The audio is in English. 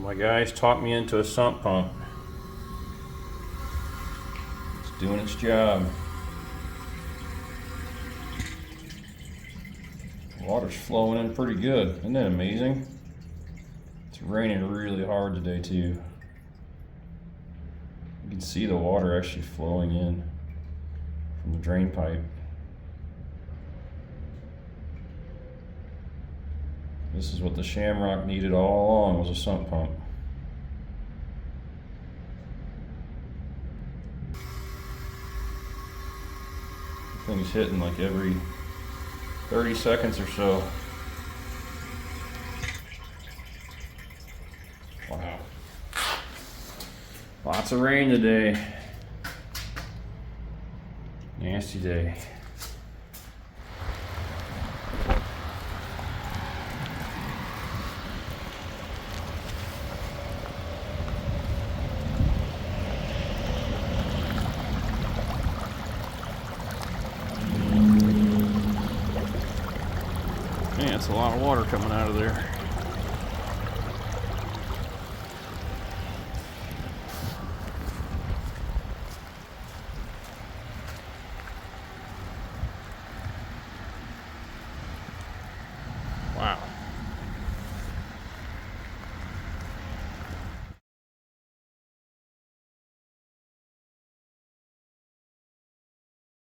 My guys talked me into a sump pump. It's doing its job. Water's flowing in pretty good. Isn't that amazing? It's raining really hard today too. You can see the water actually flowing in from the drain pipe. This is what the Shamrock needed all along, was a sump pump. The thing's hitting like every 30 seconds or so. Wow. Lots of rain today. Nasty day. Man, it's a lot of water coming out of there.